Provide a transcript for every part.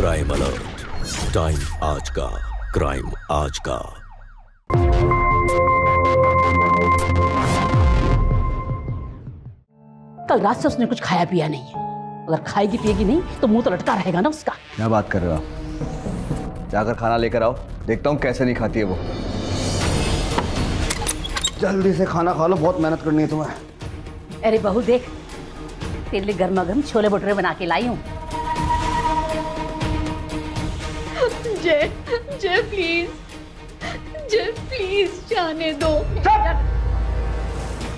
Crime alert, time आज का, crime आज का। कल रात से उसने कुछ खाया पिया नहीं है। अगर खाएगी पिएगी नहीं तो मुंह तो लटका रहेगा ना उसका। क्या बात कर रहे हो आप? जाकर खाना लेकर आओ, देखता हूँ कैसे नहीं खाती है वो। जल्दी से खाना खा लो, बहुत मेहनत करनी है तुम्हें। अरे बहू देख, तेरे लिए गर्मा गर्म छोले भटूरे बना के लाई हूँ। जय जय प्लीज जाने दो।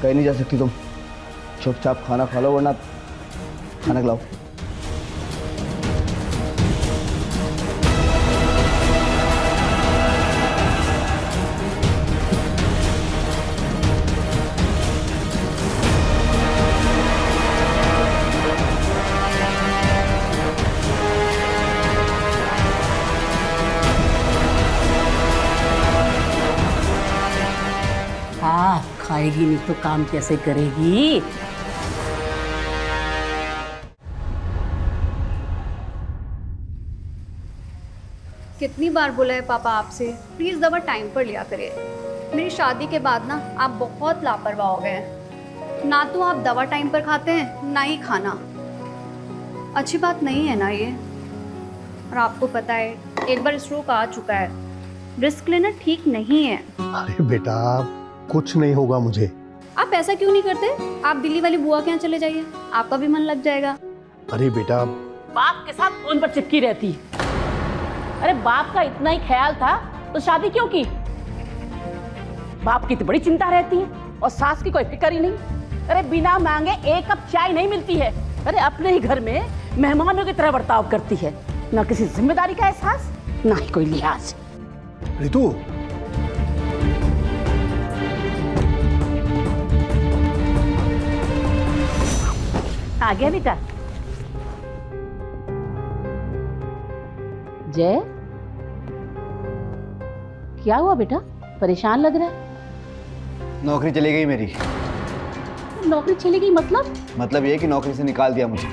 कहीं नहीं जा सकती तुम, चुपचाप खाना खा लो वरना खाना खिलाओ। हाँ, खाएगी नहीं तो काम कैसे करेगी? कितनी बार बोला है पापा आपसे, प्लीज दवा टाइम पर लिया करिए। मेरी शादी के बाद ना आप बहुत लापरवाह हो गए हैं। ना तो आप दवा टाइम पर खाते हैं, ना ही खाना। अच्छी बात नहीं है ना ये। और आपको पता है एक बार स्ट्रोक आ चुका है, रिस्क लेना ठीक नहीं है। अरे बेटा कुछ नहीं होगा मुझे। आप ऐसा क्यों नहीं करते? आप दिल्ली वाली बुआ के यहाँ चले जाइए, आपका भी मन लग जाएगा। अरे बेटा बाप के साथ फोन पर चिपकी रहती है। अरे बाप का इतना ही ख्याल था तो शादी क्यों की? बाप की तो बड़ी चिंता रहती है और सास की कोई फिक्र ही नहीं। अरे बिना मांगे एक कप चाय नहीं मिलती है। अरे अपने ही घर में मेहमानों की तरह बर्ताव करती है, ना किसी जिम्मेदारी का एहसास, ना ही कोई लिहाज। रितु, आ गया बेटा। जय, क्या हुआ बेटा? परेशान लग रहा है। नौकरी चली गई मेरी। नौकरी चली गई मतलब? मतलब ये कि नौकरी से निकाल दिया मुझे।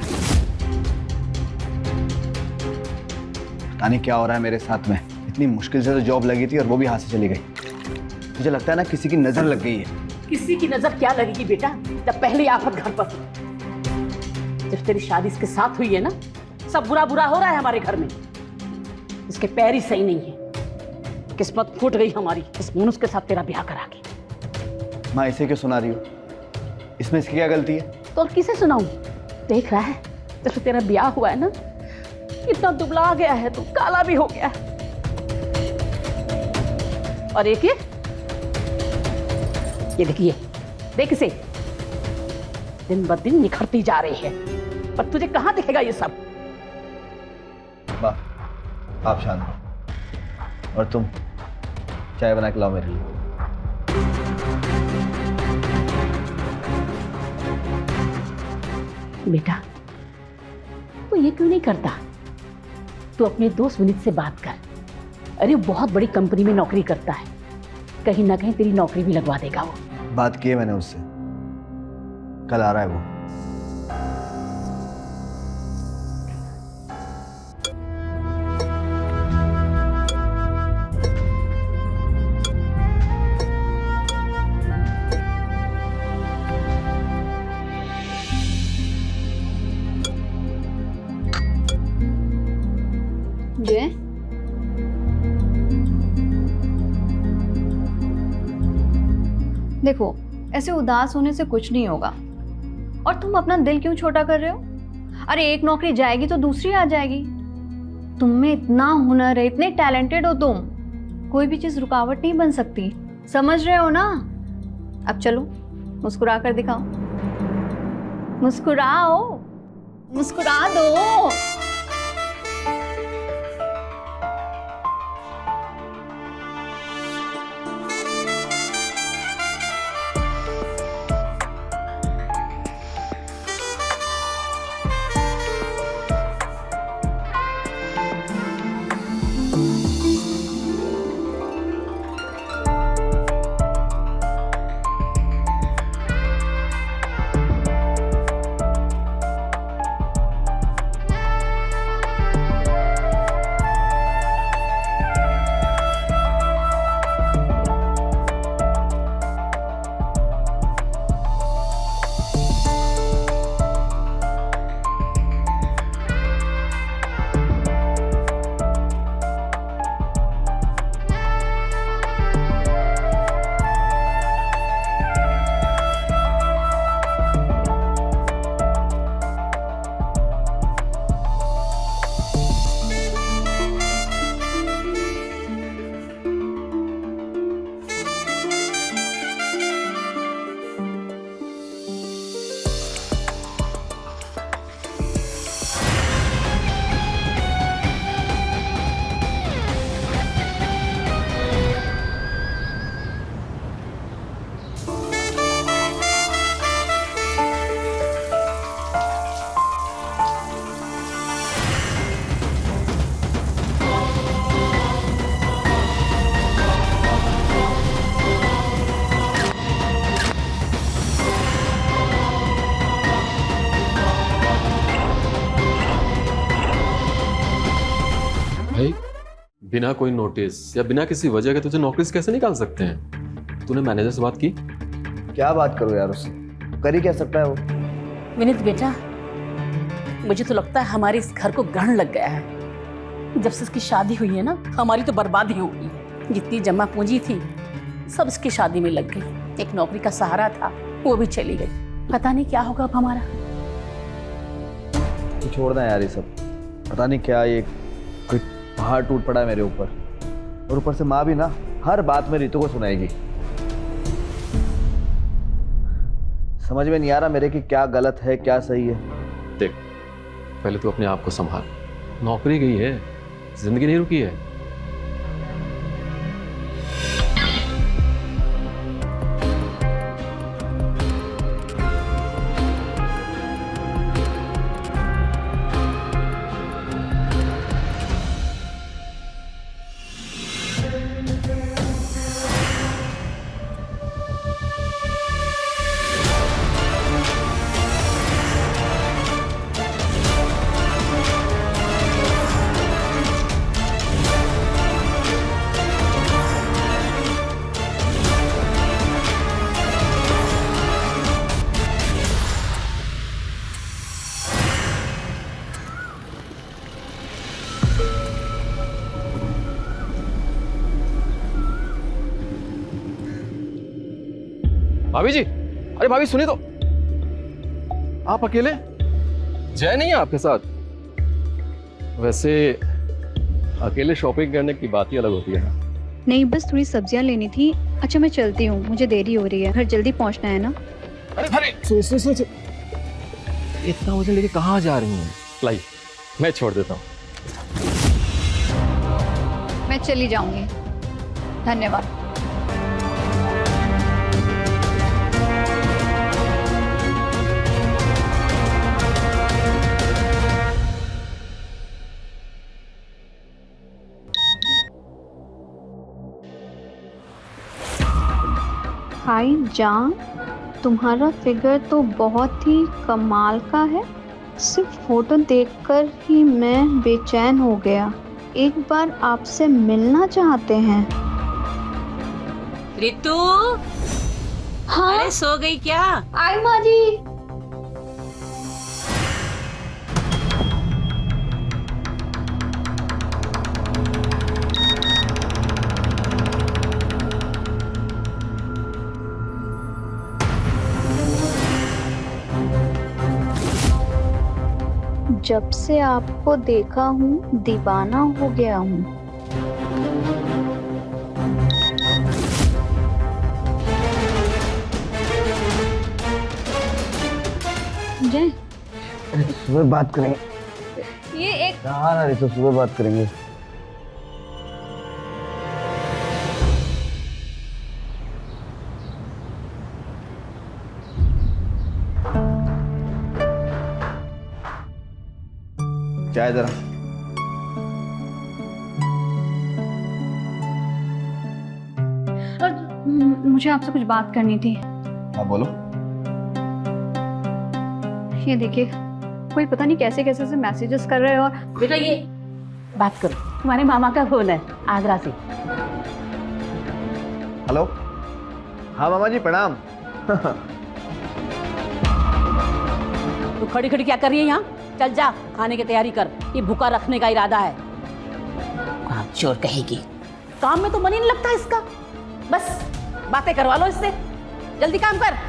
पता नहीं क्या हो रहा है मेरे साथ में। इतनी मुश्किल से तो जॉब लगी थी और वो भी हाथ से चली गई। मुझे लगता है ना किसी की नजर लग गई है। किसी की नजर क्या लगेगी बेटा, जब पहली आफत घर पर थी। जब तेरी शादी इसके साथ हुई है ना, सब बुरा बुरा हो रहा है हमारे घर में। इसके पैर ही सही नहीं है। किस्मत फूट गई हमारी इस मनुष्य के साथ तेरा ब्याह करा के। माँ इसे क्यों सुना रही हो? इसमें इसकी क्या गलती है? तो और किसे सुनाऊं? देख रहा है जब से तेरा ब्याह हुआ है ना, इतना दुबला गया है, तो काला भी हो गया है। और एक ये देखिए, देख इसे, दिन ब दिन निखरती जा रही है। पर तुझे कहां दिखेगा ये सब? माँ आप शांत हो, और तुम चाय बना के लाओ मेरे लिए। बेटा तू ये क्यों नहीं करता? तू अपने दोस्त विनीत से बात कर। अरे वो बहुत बड़ी कंपनी में नौकरी करता है, कहीं ना कहीं तेरी नौकरी भी लगवा देगा वो। बात की है मैंने उससे, कल आ रहा है वो। जय, देखो ऐसे उदास होने से कुछ नहीं होगा। और तुम अपना दिल क्यों छोटा कर रहे हो? अरे एक नौकरी जाएगी तो दूसरी आ जाएगी। तुम में इतना हुनर है, इतने टैलेंटेड हो तुम, कोई भी चीज रुकावट नहीं बन सकती। समझ रहे हो ना? अब चलो मुस्कुरा कर दिखाओ। मुस्कुराओ, मुस्कुरा दो। भाई बिना कोई नोटिस या बिना किसी वजह के तुझे नौकरी से कैसे निकाल सकते हैं? तूने मैनेजर से बात की? क्या बात करूं यार उससे, कर ही क्या सकता है वो। विनीत बेटा, मुझे तो लगता है हमारे इस घर को ग्रहण लग गया है। जब से इसकी शादी हुई है ना, हमारी तो बर्बादी हो गई। जितनी जमा पूंजी थी सब इसकी शादी में लग गई। एक नौकरी का सहारा था, वो भी चली गई। पता नहीं क्या होगा अब हमारा। तू छोड़ना यार ये सब, पता नहीं क्या ये कोई पहाड़ टूट पड़ा है मेरे ऊपर। और ऊपर से माँ भी ना हर बात में रितु को सुनाएगी। समझ में नहीं आ रहा मेरे कि क्या गलत है क्या सही है। देख, पहले तू अपने आप को संभाल। नौकरी गई है, जिंदगी नहीं रुकी है। भाभी जी, अरे भाभी सुनिए तो। आप अकेले? जय नहीं है आपके साथ? वैसे अकेले शॉपिंग करने की बात ही अलग होती है ना। नहीं, बस थोड़ी सब्जियां लेनी थी। अच्छा मैं चलती हूँ, मुझे देरी हो रही है, घर जल्दी पहुँचना है ना। अरे सुन। इतना वजन लेके कहाँ जा रही हैं? लाई, मैं छोड़ देता हूँ। मैं चली जाऊंगी, धन्यवाद। हाय जान, तुम्हारा फिगर तो बहुत ही कमाल का है। सिर्फ फोटो देखकर ही मैं बेचैन हो गया। एक बार आपसे मिलना चाहते हैं। रितु, हाँ अरे सो गई क्या? आई माँ जी। जब से आपको देखा हूँ दीवाना हो गया हूँ। जय, सुबह बात करेंगे। ये एक हाँ ना रितु, सुबह बात करेंगे। चाय जरा। मुझे आपसे कुछ बात करनी थी। हाँ बोलो। ये देखिए, कोई पता नहीं कैसे कैसे से मैसेजेस कर रहे हैं। और बेटा ये बात करो, तुम्हारे मामा का फोन है आगरा से। हेलो। हाँ मामा जी प्रणाम। तू खड़ी खड़ी क्या कर रही है यहाँ? चल जा, खाने की तैयारी कर। ये भूखा रखने का इरादा है। हाँ, चोर कहेगी। काम में तो मन ही नहीं लगता इसका। बस बातें करवा लो इससे, जल्दी काम कर।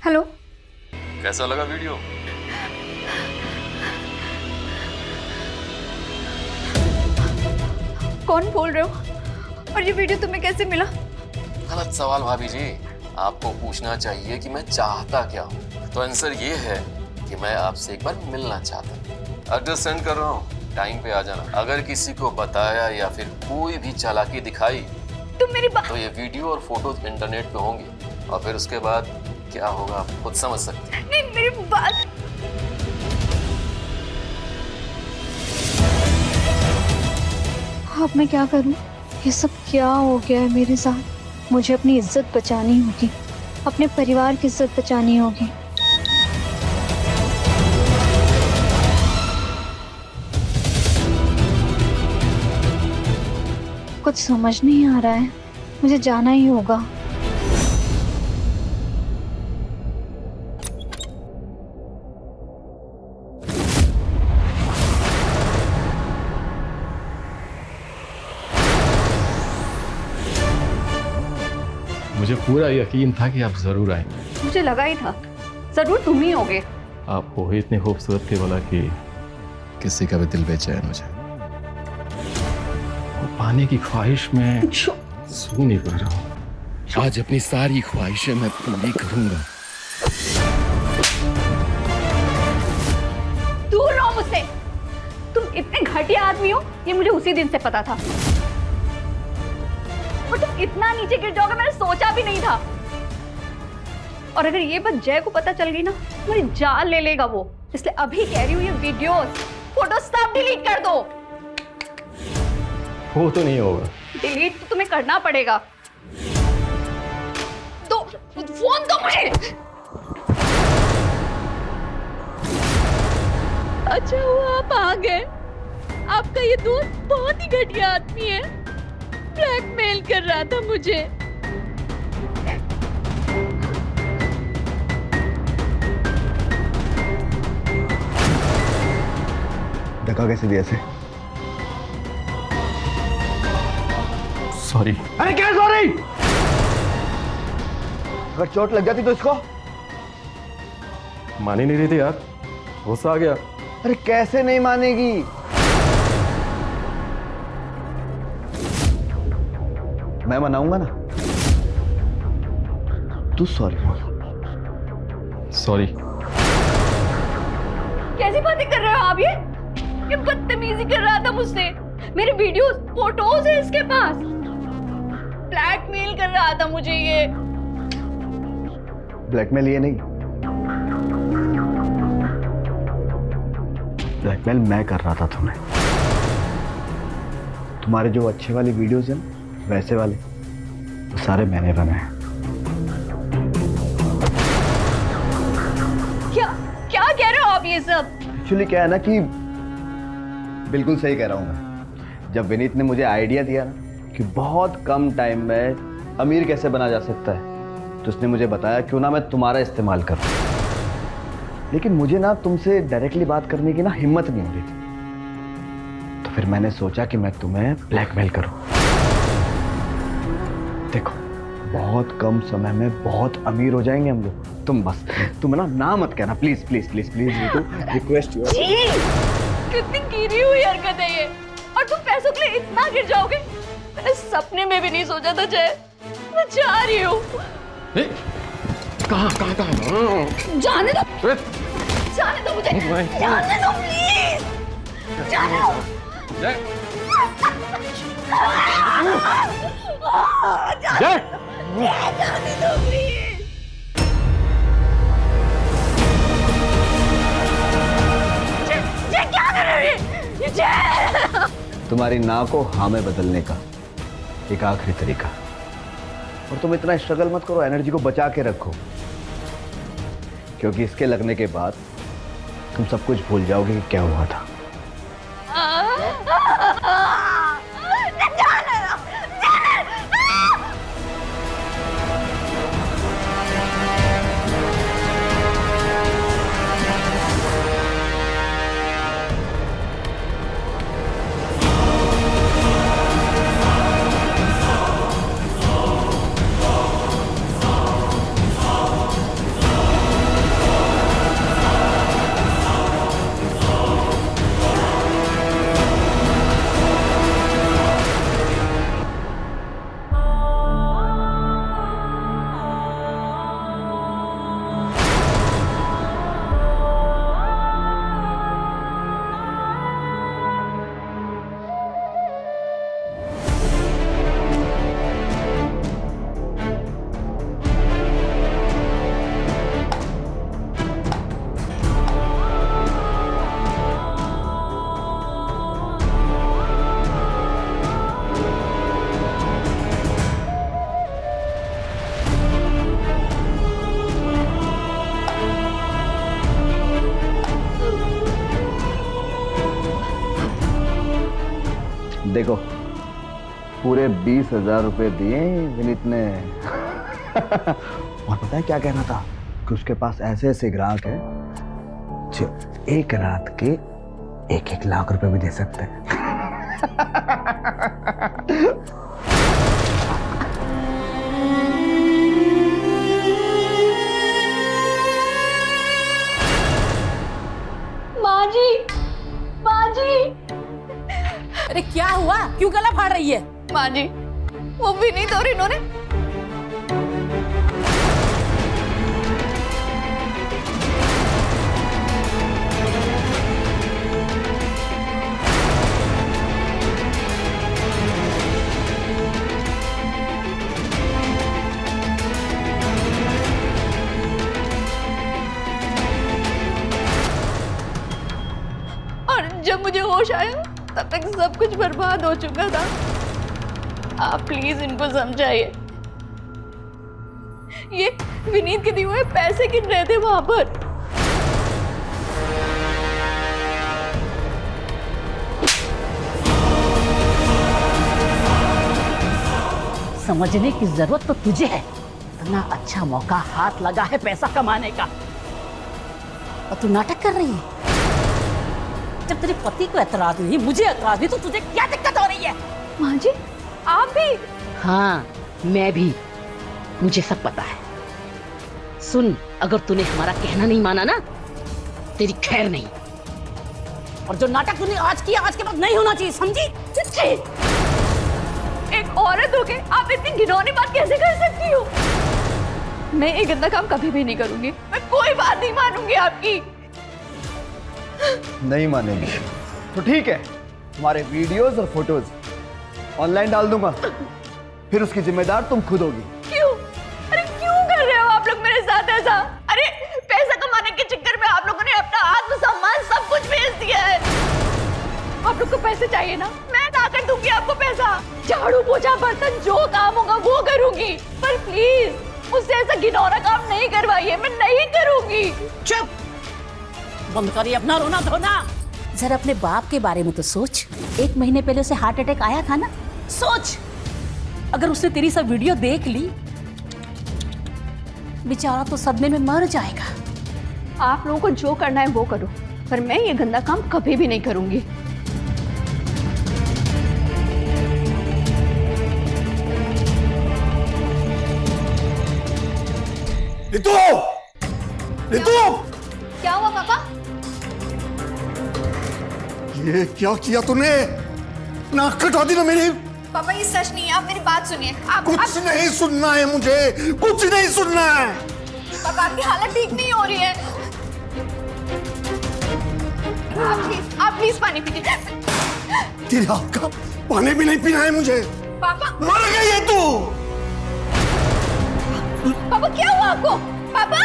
हेलो, कैसा लगा वीडियो? कौन बोल रहे हो? और ये वीडियो तुम्हें कैसे मिला? गलत सवाल भाभी जी। आपको पूछना चाहिए कि मैं चाहता क्या हूँ, तो आंसर ये है कि मैं आपसे एक बार मिलना चाहता हूँ। एड्रेस सेंड कर रहा हूँ, टाइम पे आ जाना। अगर किसी को बताया या फिर कोई भी चालाकी दिखाई तुम मेरी बात तो ये वीडियो और फोटोज इंटरनेट पे होंगे, और फिर उसके बाद क्या होगा आप खुद समझ सकते हैं। नहीं, मेरी बात अब मैं क्या करूं? ये सब क्या हो गया है मेरे साथ? मुझे अपनी इज्जत बचानी होगी, अपने परिवार की इज्जत बचानी होगी। कुछ समझ नहीं आ रहा है, मुझे जाना ही होगा। मुझे पूरा यकीन था कि आप जरूर आएंगे। मुझे लगा ही था जरूर तुम ही होगे। आप हो ही इतने खूबसूरत थे बोला कि किसी का भी दिल बेचैन हो जाए। वो पाने की ख्वाहिश में सो नहीं पा रहा हूँ। आज अपनी सारी ख्वाहिशें मैं पूरी करूंगा। दूर रहो मुझसे। तुम इतने घटिया आदमी हो ये मुझे उसी दिन से पता था, और तुम इतना नीचे गिर जाओगे मैंने सोचा भी नहीं था। और अगर ये बात जय को पता चल गई ना, मेरी जान ले लेगा वो। इसलिए अभी कह रही हूँ ये वीडियोस फोटो सब डिलीट कर दो। वो तो नहीं होगा। डिलीट तो तुम्हें करना पड़ेगा। तो फोन दो मुझे। अच्छा हुआ आप आ गए। आपका ये दोस्त बहुत ही घटिया आदमी है, ब्लैकमेल कर रहा था मुझे। धक्का कैसे दिया से? सॉरी। अरे क्या सॉरी? अगर चोट लग जाती तो इसको? मान ही नहीं रही थी यार, गुस्सा आ गया। अरे कैसे नहीं मानेगी? मैं मनाऊंगा ना। तू सॉरी बोल। सॉरी। कैसी बातें कर रहे हो आप? ये बदतमीजी कर रहा था मुझसे। मेरे वीडियोस फोटोज है इसके पास। ब्लैकमेल कर रहा था मुझे ये। ब्लैकमेल ये नहीं, ब्लैकमेल मैं कर रहा था तुम्हें। तुम्हारे जो अच्छे वाली वीडियोस हैं वैसे वाले वो सारे मैंने बनाए। क्या क्या कह रहे हो आप ये सब? एक्चुअली क्या है ना कि बिल्कुल सही कह रहा हूं मैं। जब विनीत ने मुझे आइडिया दिया ना कि बहुत कम टाइम में अमीर कैसे बना जा सकता है, तो उसने मुझे बताया क्यों ना मैं तुम्हारा इस्तेमाल करूं। लेकिन मुझे ना तुमसे डायरेक्टली बात करने की ना हिम्मत नहीं हो रही थी, तो फिर मैंने सोचा कि मैं तुम्हें ब्लैकमेल करूं। देखो बहुत कम समय में बहुत अमीर हो जाएंगे हम लोग। तुम ना मत कहना please please please please. Request you. कितनी गिरी हुई हरकत है ये, और तुम पैसों के लिए इतना गिर जाओगे मैंने सपने में भी नहीं सोचा था। जय मैं जा रही हूँ। कहाँ? जाने दो, जाने दो मुझे, जाने दो प्लीज, जाने दो। जय! जाने दो प्लीज। जय क्या कर रही है? जय! तुम्हारी ना को हाँ में बदलने का एक आखिरी तरीका। और तुम इतना स्ट्रगल मत करो, एनर्जी को बचा के रखो, क्योंकि इसके लगने के बाद तुम सब कुछ भूल जाओगे कि क्या हुआ था। देखो पूरे 20,000 रुपए दिए विनीत ने। और पता है क्या कहना था कि उसके पास ऐसे ऐसे ग्राहक हैं जो एक रात के 1-1 लाख रुपए भी दे सकते हैं। माँ जी, माँ जी, अरे क्या हुआ, क्यों गला फाड़ रही है? माँ जी, वो विनीत और इन्होंने और जब मुझे होश आया तब तक सब कुछ बर्बाद हो चुका था। आप प्लीज इनको समझाइए। ये विनीत के दिए हुए पैसे गिन रहे थे वहां पर। समझने की जरूरत तो तुझे है। इतना अच्छा मौका हाथ लगा है पैसा कमाने का और तू नाटक कर रही है। जब तेरे पति को एतराज नहीं, मुझे एतराज नहीं, तो तुझे क्या दिक्कत हो रही है? माँ जी, आप भी? हाँ, मैं भी, मुझे सब पता है। सुन, अगर तूने हमारा कहना नहीं माना ना, तेरी खैर नहीं। और जो नाटक तूने आज किया, आज के बाद नहीं होना चाहिए, समझी? एक औरत होके आप इतनी घिनौनी बात कैसे कर सकती हो? मैं ये गंदा काम कभी भी नहीं करूंगी। मैं कोई बात नहीं मानूंगी आपकी। नहीं मानेंगे तो ठीक है, तुम्हारे वीडियोस और फोटोज ऑनलाइन डाल दूंगा, फिर उसकी जिम्मेदार तुम खुद होगी। क्यों? अरे क्यों कर रहे हो आप लोग मेरे साथ ऐसा? अरे पैसा कमाने के चक्कर में आप लोगों ने अपना आत्मसम्मान सब कुछ बेच दिया है। आप लोग को पैसे चाहिए ना, मैं ला कर दूंगी आपको पैसा। झाड़ू पोछा बर्तन जो काम होगा वो करूंगी, पर प्लीज मुझसे ऐसा घिनौना काम नहीं करवाइए। मैं नहीं करूंगी। चुप, बंद करिए अपना रोना धोना। जरा अपने बाप के बारे में तो सोच। 1 महीने पहले उसे हार्ट अटैक आया था ना, सोच। अगर उसने तेरी सब वीडियो देख ली, बेचारा तो सदमे में मर जाएगा। आप लोगों को जो करना है वो करो, पर मैं ये गंदा काम कभी भी नहीं करूंगी। रितु! रितु! क्या हुआ पापा? ये क्या किया तूने? नाक कटवा दी ना मेरी। पापा ये सच नहीं है, आप मेरी बात सुनिए। कुछ नहीं सुनना है मुझे, कुछ नहीं सुनना है। पापा आपकी हालत ठीक नहीं हो रही है। आप प्लीज पानी पीजिए। तेरे हाथ का पानी भी नहीं पीना है मुझे। पापा, मर गई है तू। पापा क्या हुआ आपको? पापा,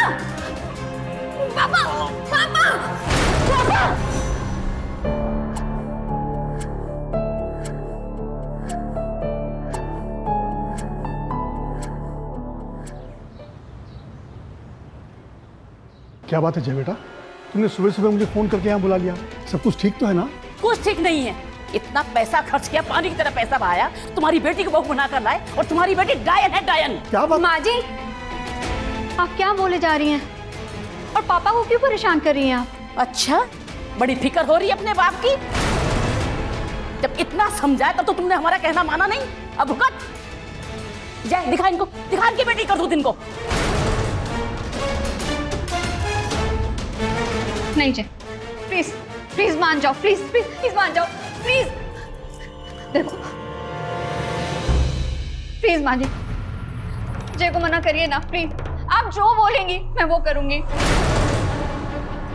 पापा, पापा, पापा। क्या बात है जय बेटा, तुमने सुबह सुबह मुझे फोन करके यहाँ बुला लिया। सब कुछ ठीक तो है ना? कुछ ठीक नहीं है। इतना पैसा खर्च किया, पानी की तरह पैसा बहाया, तुम्हारी बेटी को बहू बना कर लाए, और तुम्हारी बेटी डायन है, डायन। क्या बात? माँ जी, आप क्या बोले जा रही हैं? और पापा को क्यों परेशान कर रही हैं आप? अच्छा, बड़ी फिक्र हो रही है अपने बाप की। जब इतना समझाया तब तो तुमने हमारा कहना माना नहीं। अब भुगत। जय, दिखा इनको, दिखा इनकी बेटी कर दो इनको। नहीं जय, प्लीज प्लीज मान जाओ, प्लीज प्लीज प्लीज मान जाओ, प्लीज। देखो प्लीज माँ जी, जय को मना करिए ना प्लीज। आप जो बोलेंगी मैं वो करूंगी।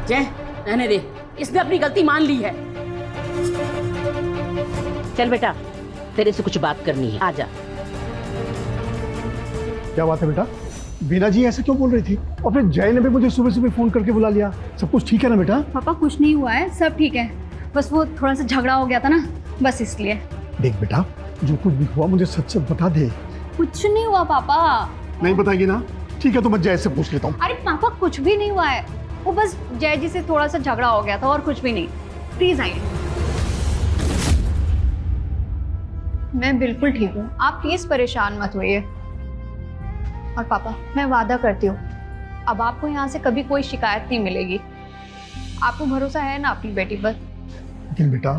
जय, रहने दे, इसने अपनी गलती मान ली है। चल बेटा, तेरे से कुछ बात करनी है, आजा। क्या बात है बेटा? बीना जी ऐसे क्यों बोल रही थी? और फिर जय ने भी मुझे सुबह सुबह फोन करके बुला लिया। सब कुछ ठीक है ना बेटा? पापा कुछ नहीं हुआ है, सब ठीक है। बस वो थोड़ा सा झगड़ा हो गया था ना, बस इसलिए। देख बेटा, जो कुछ भी हुआ मुझे सच सच बता दे। कुछ नहीं हुआ पापा। नहीं बताएगी ना? ठीक है, तो मैं जय से पूछ लेता हूँ। अरे पापा कुछ भी नहीं हुआ है, वो बस जय जी से थोड़ा सा झगड़ा हो गया था और कुछ भी नहीं। प्लीज आइए। मैं बिल्कुल ठीक हूँ, आप प्लीज परेशान मत होइए। और पापा, मैं वादा करती हूँ अब आपको यहाँ से कभी कोई शिकायत नहीं मिलेगी। आपको भरोसा है ना अपनी बेटी पर? लेकिन बेटा,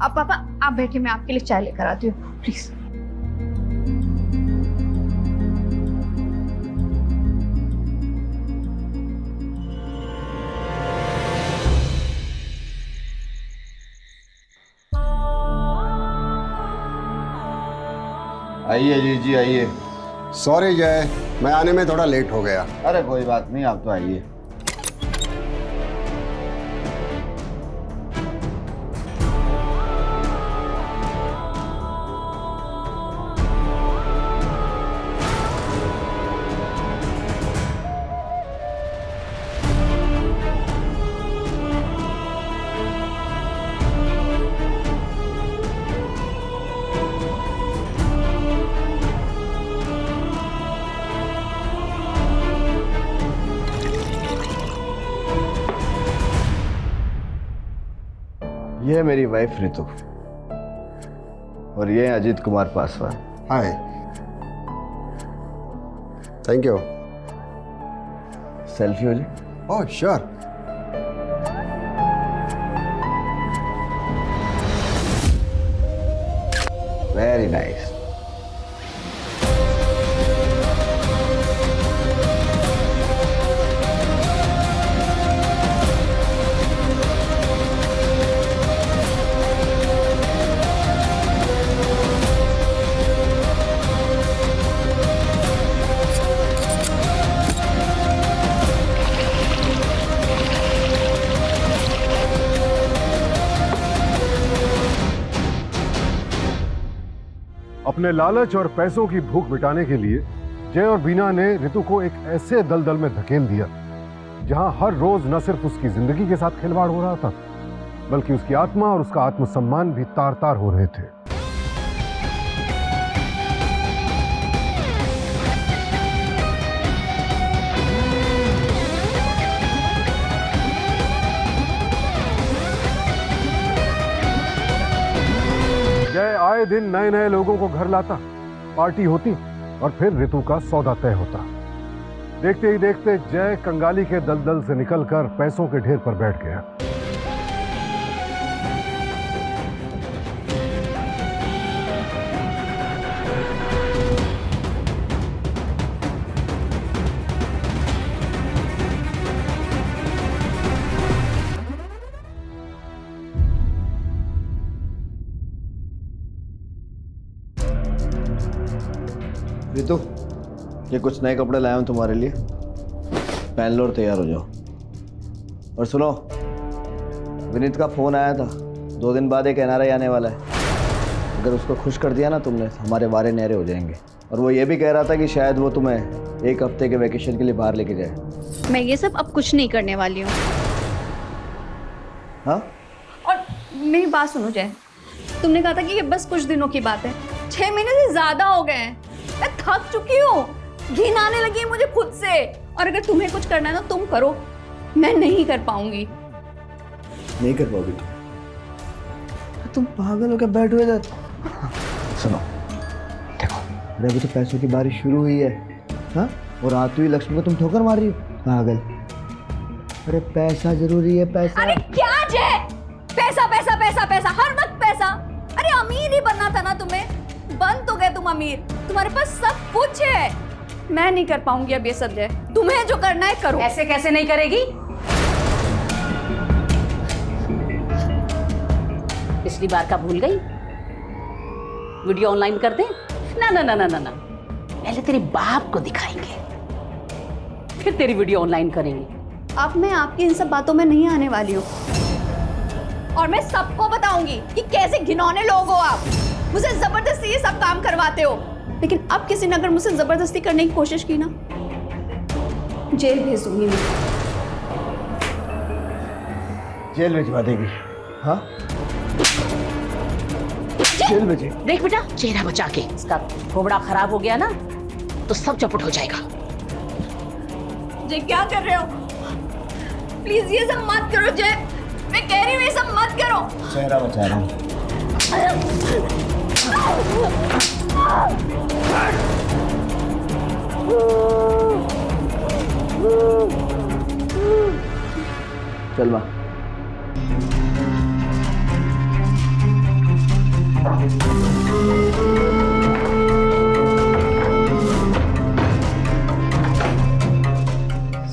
अब पापा आप बैठिए, मैं आपके लिए चाय लेकर आती हूँ, प्लीज। आइए जी जी आइए। सॉरी जय, मैं आने में थोड़ा लेट हो गया। अरे कोई बात नहीं, आप तो आइए। ये है मेरी वाइफ रितु और ये है Ajit Kumar Paswan. Hi, thank you. Selfie हो जी। Oh sure. Very nice. अपने लालच और पैसों की भूख मिटाने के लिए जय और बीना ने रितु को एक ऐसे दलदल में धकेल दिया जहां हर रोज न सिर्फ उसकी जिंदगी के साथ खिलवाड़ हो रहा था, बल्कि उसकी आत्मा और उसका आत्मसम्मान भी तार तार हो रहे थे। जय आए दिन नए नए लोगों को घर लाता, पार्टी होती और फिर रितु का सौदा तय होता। देखते ही देखते जय कंगाली के दलदल से निकलकर पैसों के ढेर पर बैठ गया। रितु, ये कुछ नए कपड़े लाया हूं तुम्हारे लिए, पहन लो और तैयार हो जाओ। और सुनो, विनीत का फोन आया था, 2 दिन बाद एक एनआरआई आने वाला है। अगर उसको खुश कर दिया ना तुमने तो हमारे वारे न्यारे हो जाएंगे। और वो ये भी कह रहा था कि शायद वो तुम्हें 1 हफ्ते के वैकेशन के लिए बाहर लेके जाए। मैं ये सब अब कुछ नहीं करने वाली हूँ। हाँ? और मेरी बात सुनो जय, तुमने कहा था कि ये बस कुछ दिनों की बात है, 6 महीने से ज्यादा हो गए हैं। मैं थक चुकी हूँ, घिन आने लगी है मुझे खुद से। और अगर तुम्हें कुछ करना है ना तुम करो, मैं नहीं कर पाऊंगी। नहीं कर पाओगी तुम पागल होकर बैठ हुए जाते। सुनो देखो, अरे अभी तो पैसों की बारिश शुरू हुई है। हाँ? और आती हुई लक्ष्मी को तुम ठोकर मार रही हो, पागल। अरे पैसा जरूरी है, पैसा। अरे क्या जय, पैसा पैसा पैसा पैसा, हर वक्त पैसा। अरे अमीर ही बनना था ना तुम्हें, बन तो गए तुम अमीर, तुम्हारे पास सब कुछ है। मैं नहीं कर पाऊंगी अब ये सब जय, तुम्हें जो करना है करो। ऐसे कैसे नहीं करेगी? पिछली बार का भूल गई? वीडियो ऑनलाइन कर दे? ना ना ना ना ना ना, पहले तेरे बाप को दिखाएंगे, फिर तेरी वीडियो ऑनलाइन करेंगे। अब मैं आपकी इन सब बातों में नहीं आने वाली हूँ, और मैं सबको बताऊंगी कि कैसे घिनौने लोग हो आप। मुझे जबरदस्ती ये सब काम करवाते हो। लेकिन अब किसी ने अगर मुझसे जबरदस्ती करने की कोशिश की ना, जेल भेज दूंगी मैं। जेल भिजवा देगी? हाँ? जेल भेजे? देख बेटा, चेहरा बचा के, इसका थोबड़ा खराब हो गया ना तो सब चौपट हो जाएगा। जय क्या कर रहे हो? प्लीज ये सब मत करो जय, मैं कह रही हूँ ये सब मत करो। चेहरा बचा रहा हूँ। चल माँ।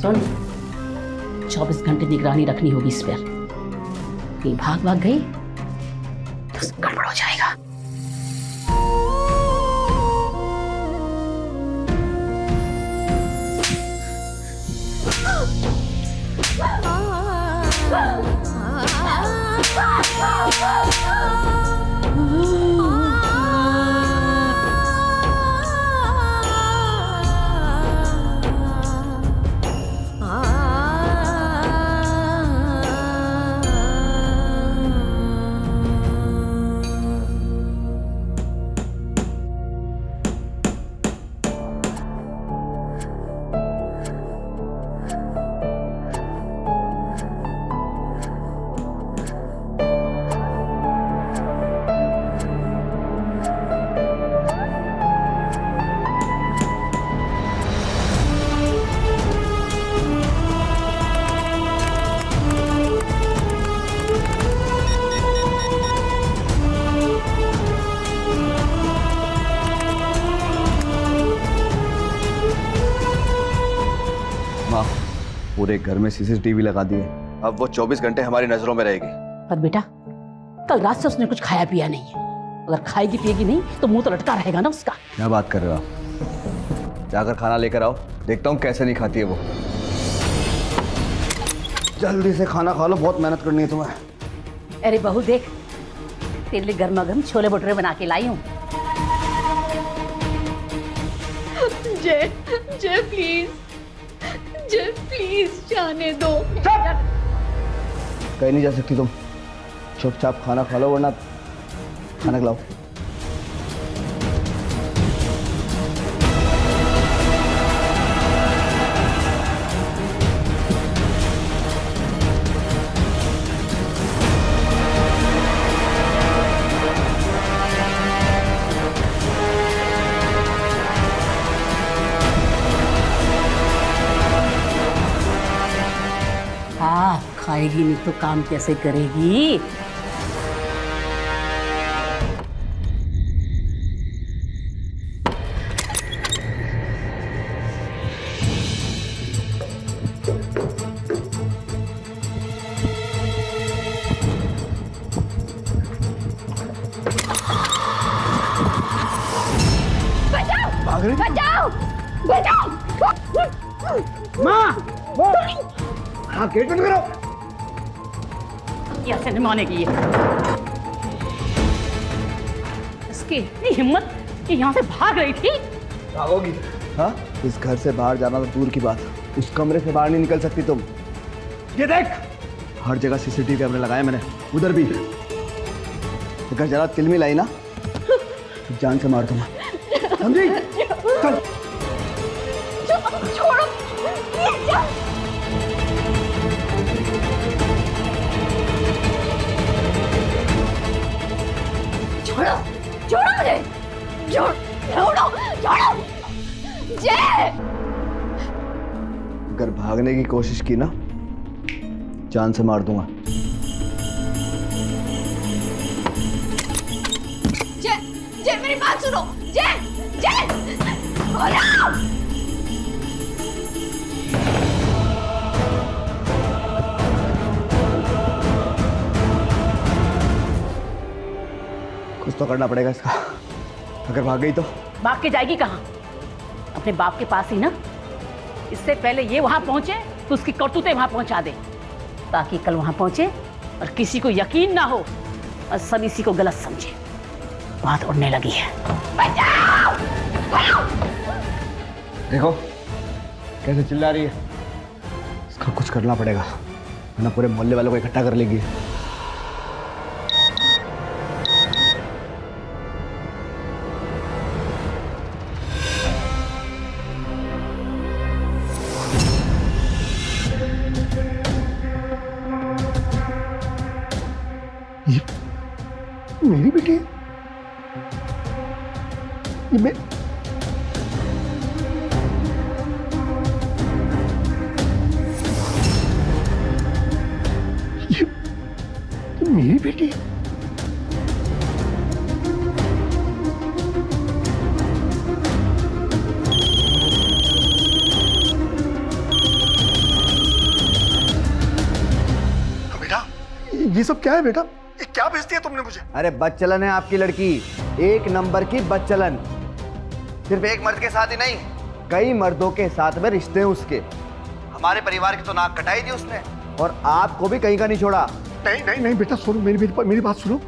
सुन, 24 घंटे निगरानी रखनी होगी इस पर। कहीं भाग भाग गई तो गड़बड़ हो जाएगा। माँ, पूरे घर में सीसीटीवी लगा दिए, अब वो 24 घंटे हमारी नजरों में रहेगी। पर बेटा, कल रात से उसने कुछ खाया पिया नहीं है। अगर खाएगी पिएगी नहीं तो मुंह तो लटका रहेगा ना उसका। क्या बात कर रहे हो आप? जाकर खाना लेकर आओ, देखता हूँ कैसे नहीं खाती है वो। जल्दी से खाना खा लो, बहुत मेहनत करनी है तुम्हें। अरे बहू देख, तेरे लिए गर्मा गर्म छोले भटूरे बना के लाई हूँ। जय जय प्लीज, जय प्लीज जाने दो। कहीं नहीं जा सकती तुम, चुपचाप खाना खा लो वरना खाना खिलाओ। हाँ, खाएगी नहीं तो काम कैसे करेगी? बचाओ बचाओ। माँ, हाँ, गेट बंद करो। कैसे नहीं मानेगी ये? इसकी इतनी हिम्मत कि यहाँ से भाग रही थी। भागोगी? हाँ, इस घर से बाहर जाना तो दूर की बात, उस कमरे से बाहर नहीं निकल सकती तुम। ये देख, हर जगह सीसीटीवी कैमरे लगाए मैंने, उधर भी। अगर जरा तिल में लाई ना तो जान से मार दूंगा, समझी? चल। छोड़ो। छोड़ो छोड़ो मुझे, छोड़ो छोड़ो। जय, अगर भागने की कोशिश की ना, जान से मार दूंगा। जय जय मेरी बात सुनो। जय जय बोलो। कुछ तो करना पड़ेगा इसका, अगर भाग गई तो। भाग के जाएगी कहाँ? अपने बाप के पास ही ना। इससे पहले ये वहां पहुंचे तो उसकी करतूतें वहां पहुंचा दे, ताकि कल वहां पहुंचे और किसी को यकीन ना हो और सब इसी को गलत समझे। बात उड़ने लगी है। देखो कैसे चिल्ला रही है, इसका कुछ करना पड़ेगा वरना पूरे मोहल्ले वालों को इकट्ठा कर लेगी। ये मेरी बेटी है? ये मैं मेरी बेटी है? बेटा, ये सब क्या है बेटा? ये क्या भेज दिया तुमने मुझे? अरे बदचलन है आपकी लड़की, एक नंबर की बदचलन। सिर्फ एक मर्द के साथ ही नहीं, कई मर्दों के साथ में रिश्ते हैं उसके। हमारे परिवार की तो नाक कटाई थी उसने, और आपको भी कहीं का नहीं छोड़ा। नहीं नहीं नहीं बेटा, सुनो मेरी बात सुनो।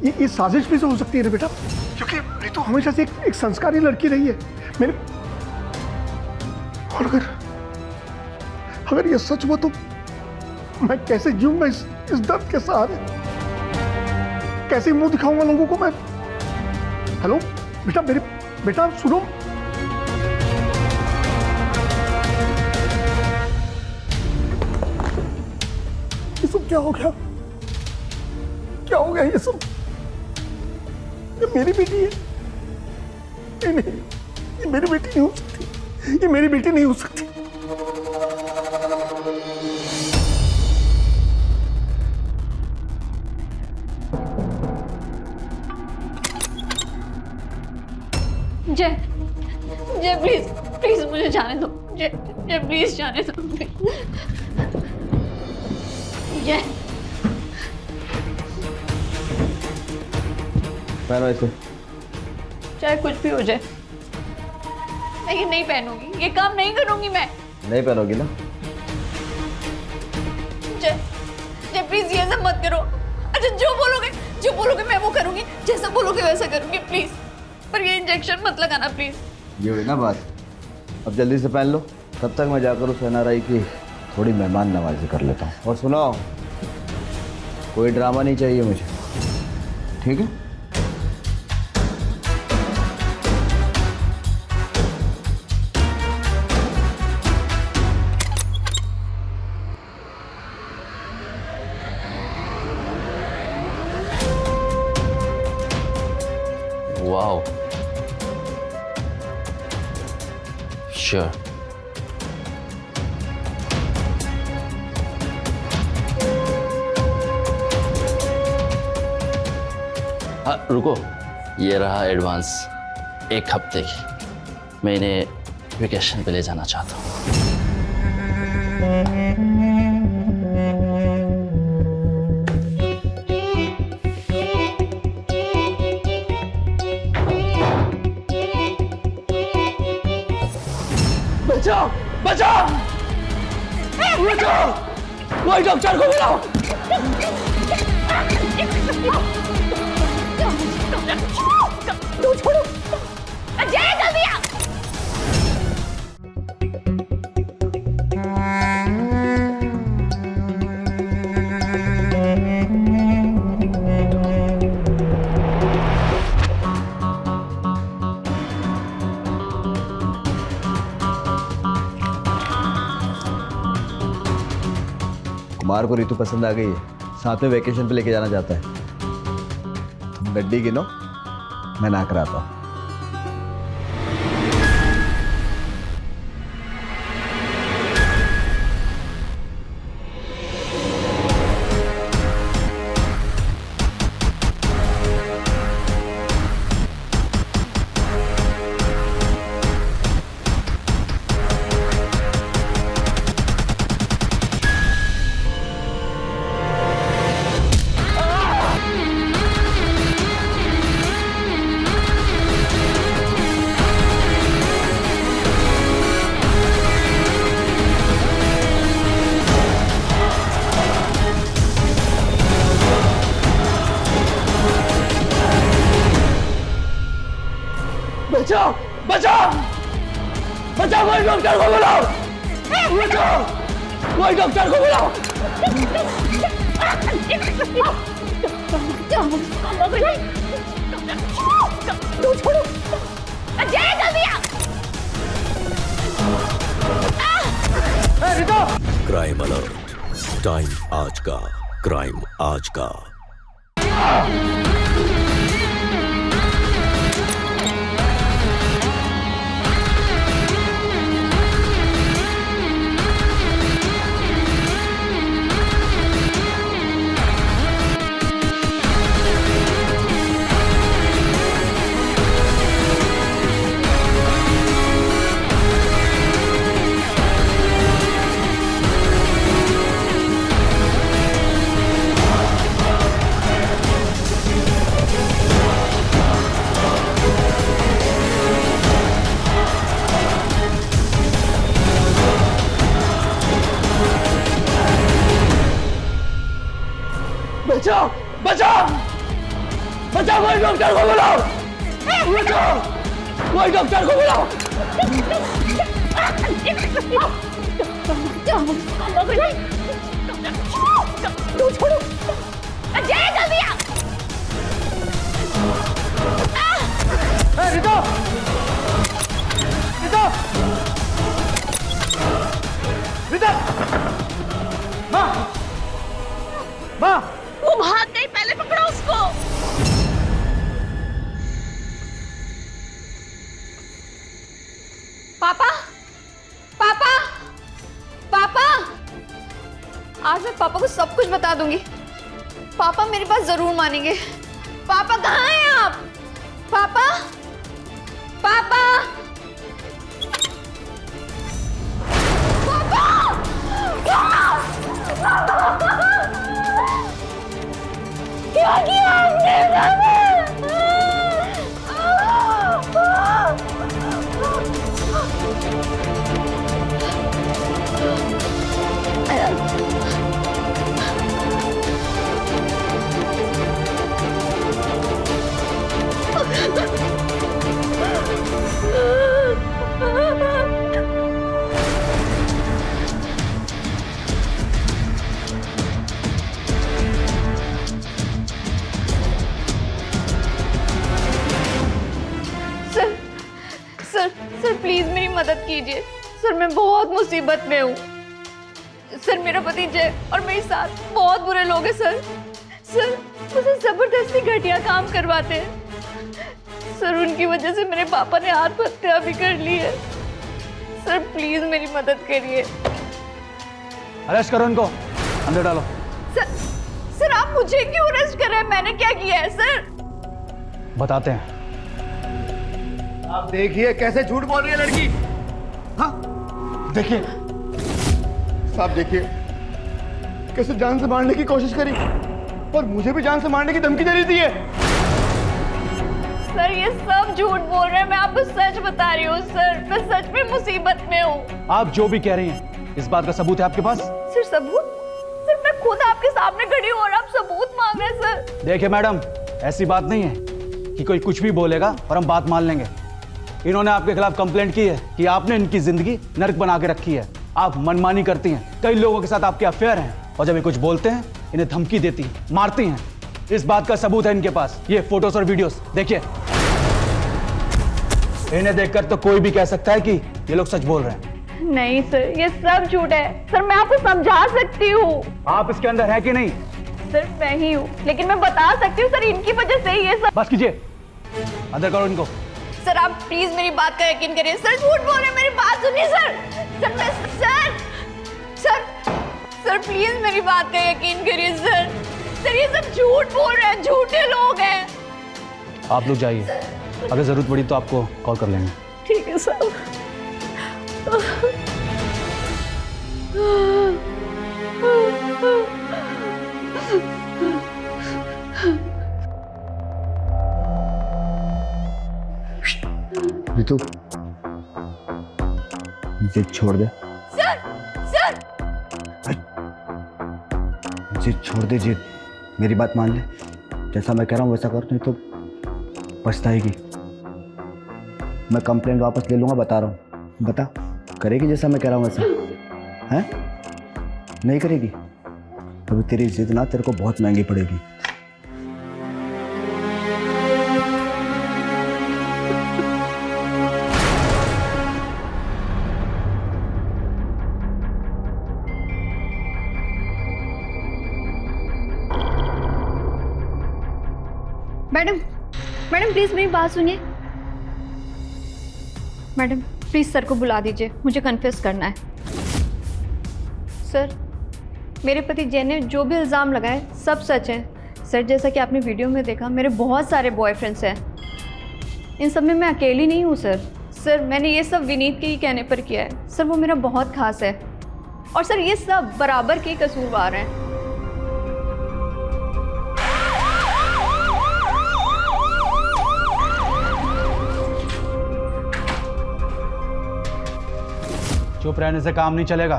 ये साजिश भी तो हो सकती है ना बेटा, क्योंकि रितु हमेशा से एक संस्कारी लड़की रही है मेरे। और अगर ये सच हुआ तो मैं कैसे जीऊंगा इस दर्द के सहारे? कैसे मुंह दिखाऊंगा लोगों को मैं? हेलो बेटा सुनो। ये सब क्या हो गया? क्या हो गया ये सब? ये मेरी बेटी है? नहीं, ये मेरी बेटी नहीं हो सकती। ये मेरी बेटी नहीं हो सकती। जय प्लीज मुझे जाने दो। जय प्लीज जाने दो। जय पहनो इसे। चाहे कुछ भी हो जाए, मैं ये नहीं पहनूंगी, ये काम नहीं करूंगी मैं। नहीं पहनोगी ना? जय प्लीज ये सब मत करो। अच्छा जो बोलोगे मैं वो करूंगी, जैसा बोलोगे वैसा करूंगी प्लीज। पर ये इंजेक्शन मत लगाना प्लीज। ये हुई ना बात, अब जल्दी से पहन लो। तब तक मैं जाकर उस एनआरआई की थोड़ी मेहमान नवाजी कर लेता हूँ। और सुनो, कोई ड्रामा नहीं चाहिए मुझे, ठीक है? Wow, sure. हाँ रुको, ये रहा एडवांस 1 हफ्ते की। मैं इन्हें वेकेशन पे ले जाना चाहता हूँ। बचाओ बचाओ बचाओ, कोई डॉक्टर को बुलाओ। छोड़ो जय, जल्दी आ। कुमार को रितु पसंद आ गई है, साथ में वेकेशन पे लेके जाना चाहता है। तुम गड्डी गिनो, मैं ना कराता हूँ। बचाओ बचाओ बचाओ, कोई डॉक्टर को बुलाओ। बचाओ, कोई डॉक्टर को बुलाओ। छोड़ो जय, जल्दी आ। क्राइम अलर्ट, टाइम आज का, क्राइम आज का। डॉक्टर को बुलाओ, कोई डॉक्टर को बुलाओ। छोड़ो, जय जल्दी आ। रितो, रितो, रितो, माँ, माँ, वो भाग गई, पहले पकड़ो उसको। पापा, पापा, पापा, आज मैं पापा को सब कुछ बता दूंगी। पापा मेरी बात जरूर मानेंगे। पापा कहाँ हैं आप? पापा, पापा, क्या किया आपने? सर प्लीज मेरी मदद कीजिए। सर मैं बहुत मुसीबत में हूँ। सर मेरा पति जय और मेरी सास बहुत बुरे लोग हैं सर। सर मुझे जबरदस्ती घटिया काम करवाते हैं। सर उनकी वजह से मेरे पापा ने आत्महत्या भी कर ली है। सर प्लीज मेरी मदद करिए। अरेस्ट करो उनको, अंदर डालो। सर आप मुझे क्यों अरेस्ट कर रहे हैं? मैंने क्या किया है सर? बताते हैं। आप देखिए कैसे झूठ बोल रही है लड़की। हाँ देखिए साहब, देखिए कैसे जान से मारने की कोशिश करी और मुझे भी जान से मारने की धमकी दे रही थी। सर ये सब झूठ बोल रहे हैं। मैं आपको सच बता रही हूँ सर। मैं सच में मुसीबत में हूँ। आप जो भी कह रही हैं, इस बात का सबूत है आपके पास? सर सबूत? सर मैं खुद आपके सामने खड़ी हूँ और आप सबूत मांग रहे हैं सर। देखिए मैडम, ऐसी बात नहीं है कि कोई कुछ भी बोलेगा और हम बात मान लेंगे। इन्होंने आपके खिलाफ कंप्लेंट की है कि आपने इनकी जिंदगी नर्क बना के रखी है। आप मनमानी करती हैं, कई लोगों के साथ आपके अफेयर हैं और जब ये कुछ बोलते हैं इन्हें धमकी देती हैं, मारती हैं। इस बात का सबूत है इनके पास, ये फोटोज और वीडियोस देखिए। इन्हें देखकर तो कोई भी कह सकता है कि ये लोग सच बोल रहे हैं। नहीं सर, ये सब झूठ है। सर मैं आपको समझा सकती हूँ। आप इसके अंदर है कि नहीं? सर मैं ही हूँ, लेकिन मैं बता सकती हूँ सर, इनकी वजह से ही ये सब। बस कीजिए, अंदर करो इनको। सर आप प्लीज मेरी बात का यकीन करिए। सर झूठ बोल रहे हैं, मेरी बात सुनिए सर। सर मैं सर प्लीज मेरी बात का यकीन करिए सर। सर ये सब झूठ बोल रहे हैं, झूठे लोग हैं। आप लोग जाइए, अगर जरूरत पड़ी तो आपको कॉल कर लेंगे। ठीक है सर। रितु, मुझे छोड़ दे। सर मुझे छोड़ दे जी, मेरी बात मान ले। जैसा मैं कह रहा हूँ वैसा कर, नहीं तो पछताएगी। मैं कंप्लेंट वापस ले लूँगा, बता रहा हूँ। बता, करेगी जैसा मैं कह रहा हूँ वैसा? हैं? नहीं करेगी? अभी तेरी जिद ना तेरे को बहुत महंगी पड़ेगी। मैडम प्लीज मेरी बात सुनिए। मैडम प्लीज सर को बुला दीजिए, मुझे कन्फेस करना है। सर मेरे पति जय ने जो भी इल्ज़ाम लगाए सब सच है। सर जैसा कि आपने वीडियो में देखा, मेरे बहुत सारे बॉयफ्रेंड्स हैं। इन सब में मैं अकेली नहीं हूँ सर। सर मैंने ये सब विनीत के ही कहने पर किया है। सर वो मेरा बहुत खास है और सर ये सब बराबर के कसूरवार हैं। चुप रहने से काम नहीं चलेगा।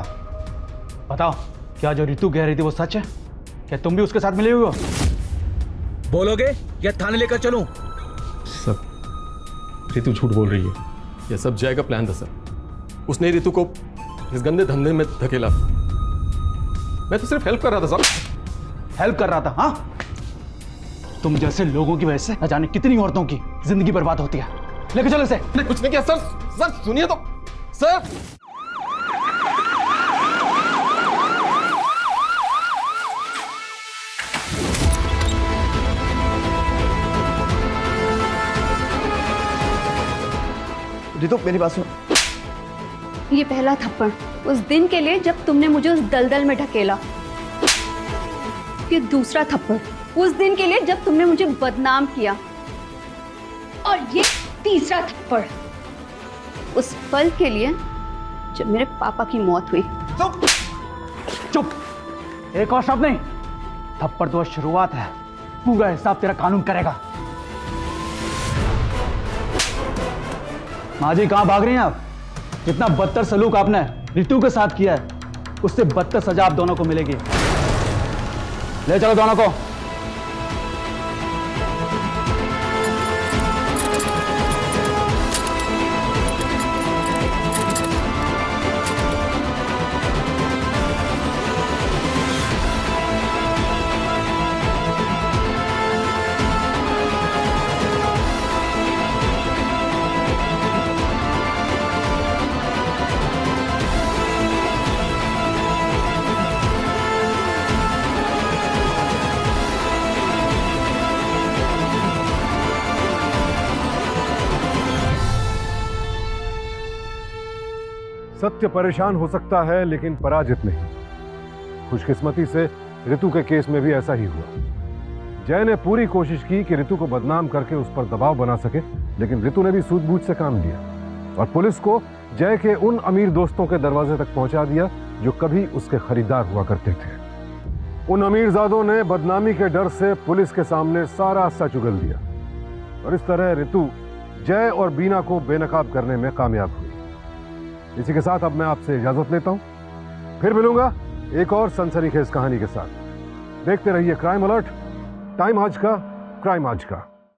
बताओ, क्या जो रितु कह रही थी वो सच है? क्या तुम भी उसके साथ मिले हुए हो? बोलोगे या थाने लेकर चलूं? रितु झूठ बोल रही है। यह सब जय का प्लान था सर। उसने रितु को इस गंदे धंधे में धकेला। मैं तो सिर्फ हेल्प कर रहा था सर। हेल्प कर रहा था? हाँ, तुम जैसे लोगों की वजह से न जाने कितनी औरतों की जिंदगी बर्बाद होती है। लेके चलो इसे। नहीं, कुछ नहीं किया सर। सर सुनिए तो सर। रितु मेरी बात सुनो। ये पहला थप्पड़ उस दिन के लिए जब तुमने मुझे उस दलदल में ढकेला। ये दूसरा थप्पड़ उस दिन के लिए जब तुमने मुझे बदनाम किया। और ये तीसरा थप्पड़ उस पल के लिए जब मेरे पापा की मौत हुई। चुप, एक और शब्द नहीं। थप्पड़ तो शुरुआत है, पूरा हिसाब तेरा कानून करेगा। माँ जी कहाँ भाग रही हैं आप? जितना बदतर सलूक आपने रितु के साथ किया है, उससे बदतर सजा आप दोनों को मिलेगी। ले चलो दोनों को। सत्य परेशान हो सकता है लेकिन पराजित नहीं। खुशकिस्मती से रितु के केस में भी ऐसा ही हुआ। जय ने पूरी कोशिश की कि रितु को बदनाम करके उस पर दबाव बना सके, लेकिन रितु ने भी सूझबूझ से काम लिया और पुलिस को जय के उन अमीर दोस्तों के दरवाजे तक पहुंचा दिया जो कभी उसके खरीदार हुआ करते थे। उन अमीरजादों ने बदनामी के डर से पुलिस के सामने सारा सच उगल दिया और इस तरह रितु जय और बीना को बेनकाब करने में कामयाब हुई। इसी के साथ अब मैं आपसे इजाजत लेता हूं। फिर मिलूंगा एक और सनसनीखेज कहानी के साथ। देखते रहिए क्राइम अलर्ट, टाइम आज का, क्राइम आज का।